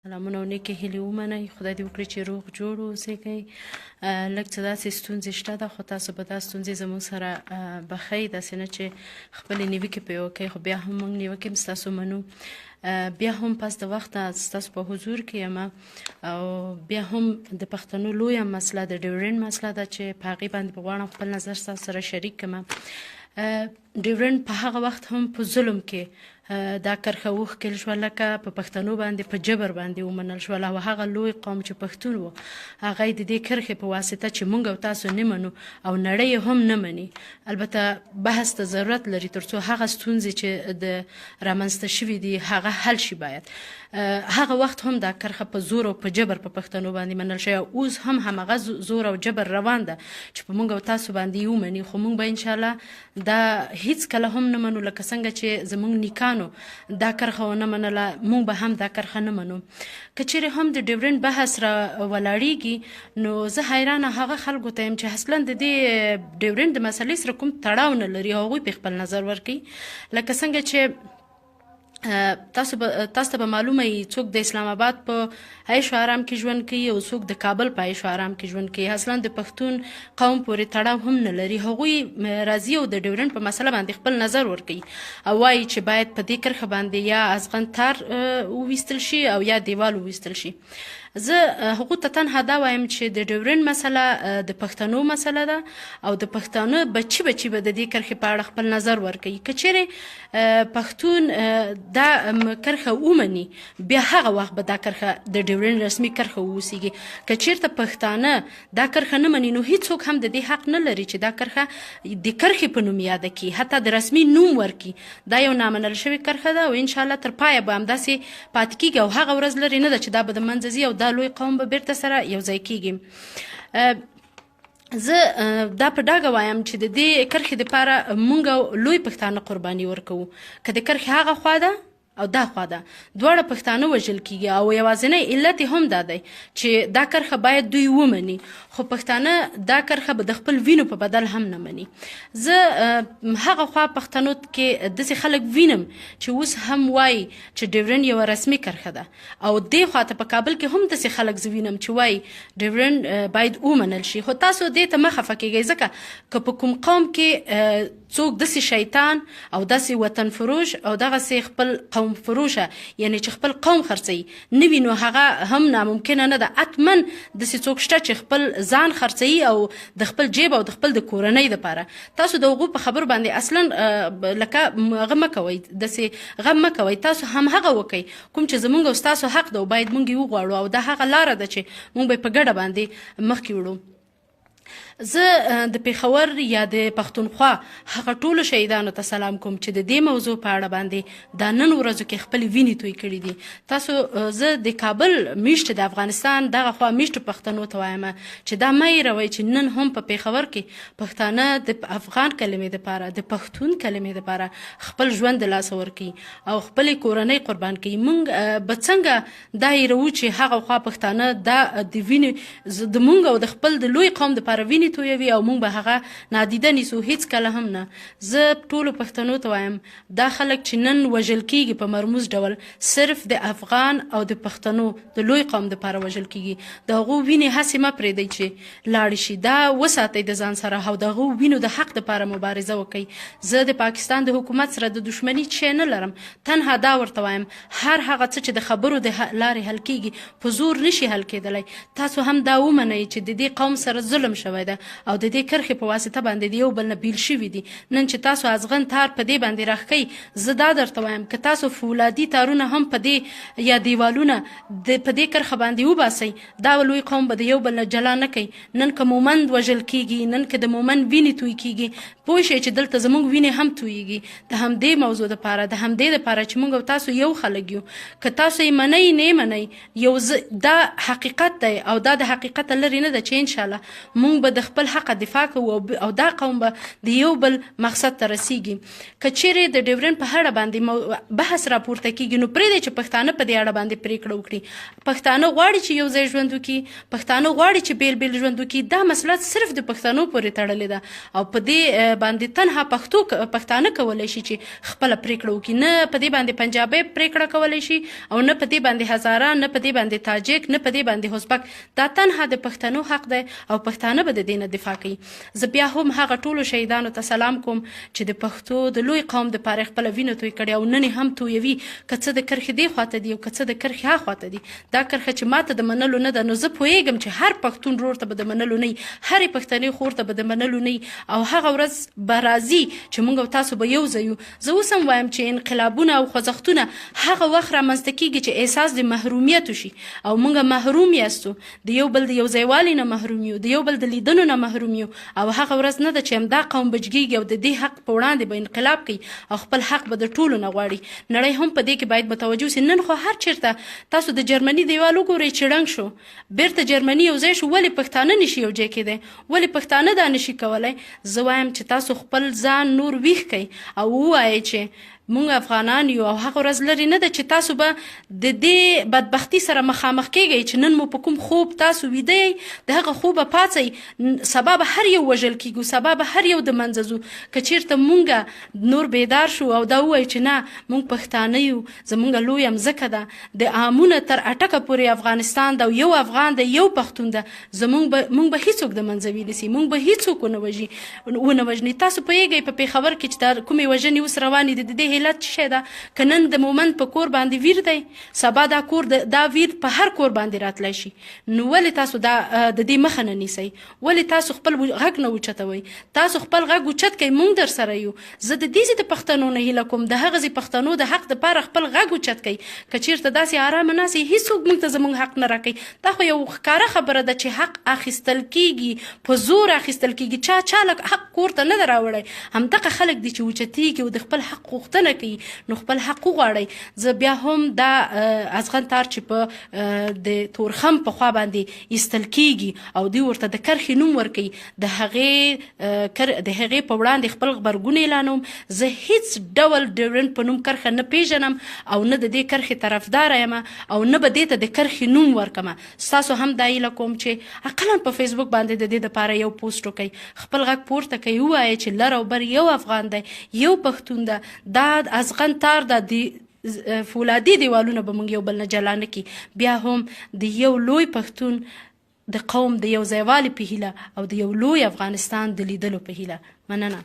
سلامونه او نیکې هیلې ومنئ. خدای دې وکړي چې روغ جوړ اوسېږئ. لږ څه داسې ستونزې شته ده، خو تاسو به دا ستونزې زموږ سره بخئ، داسې نه چې خپلې نیوکې پرې وکئ، خو بیا هم موږ نیوکې هم ستاسو منو. بیا هم پس د وخته ستاسو په حضور کې یم او بیا هم د پښتنو لویه مسله د ډیورنډ مسله ده چې په هغې باندې به غواړم خپل نظر ستاسو سره شریک کړم. ډیورنډ په هغه وخت هم په ظلم کې دا کرښه وښکل شوه، لکه په پښتنو باندې په جبر باندې ومنل شول، او هغه لوی قوم چې پښتون و هغه یې د دې کرښې په واسطه چې موږ او تاسو نه منو او نړۍ هم نه مني. البته بحث ته ضرورت لري تر څو هغه ستونزې چې د رامنځته شوي دي هغه حل شي. باید هغه وخت هم دا کرښه په زور او په جبر په پښتنو باندې منل شوی، اوس هم همغه زور او جبر روان ده چې په موږ او تاسو باندې یې ومني، خو موږ به انشاءالله دا هیڅ کله هم نه منو. لکه څنګه چې زموږ نیکانو دا کرښه ونه منله، موږ به هم دا کرښه نه منو. که چیرې هم د ډیورنډ بحث را ولاړیږي نو زه حیرانه هغه خلکو ته یم چې اصلا د دې ډیورنډ د مسلې سره کوم تړاو نه لري، هغوی پرې خپل نظر ورکوي. لکه څنګه چې تاسو ته به معلومه وي څوک د اسلام آباد په عیش و آرام کې ژوند کوي او څوک د کابل په عیش و آرام کې ژوند کوي، اصلا د پښتون قوم پورې تړاو هم نه لري. هغوی راځي او د ډیورنډ په مسله باندې خپل نظر ورکوي او وایي چې باید په دې کرښه باندې یا ازغن تار وویستل شي او یا دیوال وویستل شي. زه هغو ته تنها دا وایم چې د ډیورنډ مسله د پښتنو مسله ده او د پښتانه بچي به د دې کرښې په اړه خپل نظر ورکوي. که چیرې پښتون دا کرښه ومني بیا هغه وخت به دا کرښه د ډیورنډ رسمي کرښه واوسیږي. که چیرته پښتانه دا کرښه نه مني نو هیڅوک هم د دې حق نه لري چې دا کرښه د کرښې په نوم یاده کړي، حتی د رسمي نوم ورکړي. دا یو نامنل شوې کرښه ده او انشاءالله تر پایه به همداسې پاتې کېږي او هغه ورځ لرې نه ده چې دا به د منځه ځي او دا لوی قوم به بیرته سره یو ځای کېږي. زه دا په ډاګه وایم چې د دې کرښې دپاره موږ لوی پښتانه قرباني ورکوو. که د کرښې هغه خوا ده او دا خوا ده، دواړه پښتانه وژل کېږي او یوازینی علت هم دا دی چې دا کرښه باید دوی ومني، خو پښتانه دا کرښه به د خپل وینو په بدل هم نه مني. زه هغه خوا پښتنو کې داسې خلک وینم چې اوس هم وایي چې ډیورنډ یوه رسمي کرښه ده، او دې خواته په کابل کې هم داسې خلک زه وینم چې وایي ډیورنډ باید ومنل شي. خو تاسو دې ته مه خفه کېږئ، ځکه که په کوم قوم کې څوک داسې شیطان او داسې وطن فروش او دغسې خپل قوم فروشه، یعنی چې خپل قوم خرڅوي نه وي، نو هغه هم ناممکنه نه ده. حتما داسې څوک شته چې خپل ځان خرڅوي او د خپل جیب او د خپل د کورنۍ دپاره. تاسو د هغو په خبرو باندې اصلا لکه هغه مه کوئ، داسې غم مه کوئ. تاسو هم هغه وکئ کوم چې زموږ او ستاسو حق ده او باید موږ یې وغواړو، او دا هغه لاره ده چې موږ به په ګډه باندې مخکې وړو. زه د پېښور یا د پښتونخوا هغه ټولو شهیدانو ته سلام کوم چې د دې موضوع په اړه باندې دا نن ورځو کې خپلې وینې توی کړي دي. تاسو زه د کابل میشت د افغانستان دغه خوا میشتو پښتنو ته وایم چې دا مه هېروئ چې نن هم په پېښور کې پښتانه د افغان کلمې دپاره د پښتون کلمې دپاره خپل ژوند د لاسه ورکوي او خپلې کورنۍ قربان کوي. موږ به څنګه دا هېروو چې هغه خوا پښتانه دا د وینې د موږ او د خپل د لوی قوم دپاره وینې تویوي او موږ به هغه نادیده نیسو؟ هیڅ کله هم نه. زه ټولو پښتنو ته وایم دا خلک چې نن وژل کېږي په مرموز ډول صرف د افغان او د پښتنو د لوی قوم دپاره وژل کېږي. د هغو وینې هسې مه پرېږدئ چې لاړې شي، دا وساتئ د ځان سره او د هغو وینو د حق دپاره مبارزه وکئ. زه د پاکستان د حکومت سره د دښمني شی نه لرم، تنها دا ورته وایم هر هغه څه چې د خبرو د لارې حل کېږي په زور نشي حل کېدلی. تاسو هم دا ومنئ چې د دې قوم سره ظلم شوی ده او د دې کرښې په واسطه باندې د یو بل نه بیل شوي دي. نن چې تاسو ازغن تار په دې باندې راښکئ، زه دا درته وایم که تاسو فولادي تارونه هم په دې یا دیوالونه په دې کرښه باندې وباسئ، دا لوی قوم به د یو بل نه جلا نه کوي. نن که مومند وژل کېږي، نن که د مومند وینې توی کېږي، پوه شئ چې دلته زموږ وینې هم تویږي د همدې موضوع دپاره، د همدې دپاره چې موږ او تاسو یو خلک یو. که تاسو یې منئ نه یې منئ، دا حقیقت دی او دا د حقیقته لرې نه ده چې انشاءالله موږ موږ به د خپل حق دفاع کوو او دا قوم به د یو بل مقصد ته رسیږي که چیرې د ډیورنډ په اړه باندې بحث راپورته کیږي نو پرېږدئ چې پښتانه په دې اړه باندې پرېکړه وکړي پښتانه غواړي چې یو ځای ژوند وکړي پښتانه غواړي چې بیل بیل ژوند وکړي دا مسله صرف د پښتنو پورې تړلې ده او په دې باندې تنها پښتانه کولی شي چې خپله پرېکړه وکړي نه په دې باندې پنجابی پرېکړه کولی شي او نه په دې باندې هزاره نه په دې باندې تاجک نه په دې باندې ازبک دا تنها د پښتنو حق دی او پښتانه به د دې نه دفاع کوي زه بیا هم هغه ټولو شهیدانو ته سلام کوم چې د پښتو د لوی قوم دپاره خپله وینه توی کړې او نن هم تویوي که څه د کرښې دې خواته دي او که څه د کرښې ها خواته دي دا کرښه چې ماته د منلو نه ده نو زه پوهیږم چې هر پښتون ورور ته به د منلو نه هرې پښتنې خور ته به د منلو نه او هغه ورځ به راځي چې موږ او تاسو به یو ځای یو زه اوس هم وایم چې انقلابونه او خوځښتونه هغه وخت رامنځته کیږي چې احساس د محرومیت وشي او موږ محروم یاستو د یو بل د یو ځایوالي نه محروم یو د یو بل د لیدنو نه محروم یو او هغه ورځ نه ده چې همدا قوم بجګیږي او د دې حق په وړاندې به انقلاب کوي او خپل حق به د ټولو نه غواړي نړۍ هم په دې کې باید متوجه وسي نن خو هر چیرته تاسو د جرمني دیوال وګورئ چې ړنګ شو بیرته جرمني یو ځای شو ولې پښتانه نشي یو ځای کېدی ولې پښتانه دا نشي کولی زه وایم چې تاسو خپل ځان نور ویښ کړئ او ووایئ چې مونږ افغانان یو او هغه ورځ لري نه ده چې تاسو به د دې بدبختي سره مخامخ کیږئ چې نن مو په کوم خوب تاسو ویده یئ د هغه خوبه پاڅئ سبا به هر یو وژل کیږو سبا به هر یو د منځه ځو که چیرته مونږ نور بیدار شو او دا ووایو چې نه مونږ پښتانه یو زمونږ لویه مځکه ده د امونه تر اټکه پورې افغانستان ده یو افغان ده یو پښتون ده مونږ به هیڅوک د منځه ویلی سي مونږ به هیڅوک ونه وژني تاسو پوهیږئ په پېښور کې چې دا کومې وژنې اوس روانې دي د دې علت څه شی ده که نن د مومند په کور باندې ویر دی سبا دا ویر په هر کور باندې راتلی شي نو ولې تاسو د دې مخه نه نیسئ ولې تاسو خپل غږ نه اوچتوئ تاسو خپل غږ اوچت کئ موږ در سره یو زه د دې د پښتنو نه هیله کوم د هغه پښتنو د حق دپاره خپل غږ اوچت کئ که چیرته داسې ارامه ناست یې هیڅوک موږ ته زموږ حق نه راکوي دا خو یو ښکاره خبره ده چې حق اخیستل کیږي په زور اخیستل کیږي چا لک حق کور ته نه ده راوړی همدغه خلک دي چې اوچتېږي او د خپل حق غوښتنه کوي نو خپل حق وغواړئ زه بیا هم دا ازغن تار چې په د تورخم په خوا باندې ایستل کیږي او دوی ورته د کرښې نوم ورکوي د هغې په وړاندې خپل غبرګون اعلانوم زه هیڅ ډول ډیورنډ په نوم کرښه نه پیژنم او نه د دې کرښې طرفداره یم او نه به دې ته د کرښې نوم ورکم ستاسو هم دا هیله کوم چې اقلا په فیسبوک باندې د دې دپاره یو پوسټ وکړئ خپل غږ پورته کوئ ووایئ چې لر او بر یو افغان دی یو پښتون ده دا ازغن تار د فولادي دیوالونه به موږ یو بل نه جلا نه کړي بیا هم د یو لوی پښتون د قوم د یو ځایوالي په هیله او د یو لوی افغانستان د لیدلو په هیله مننه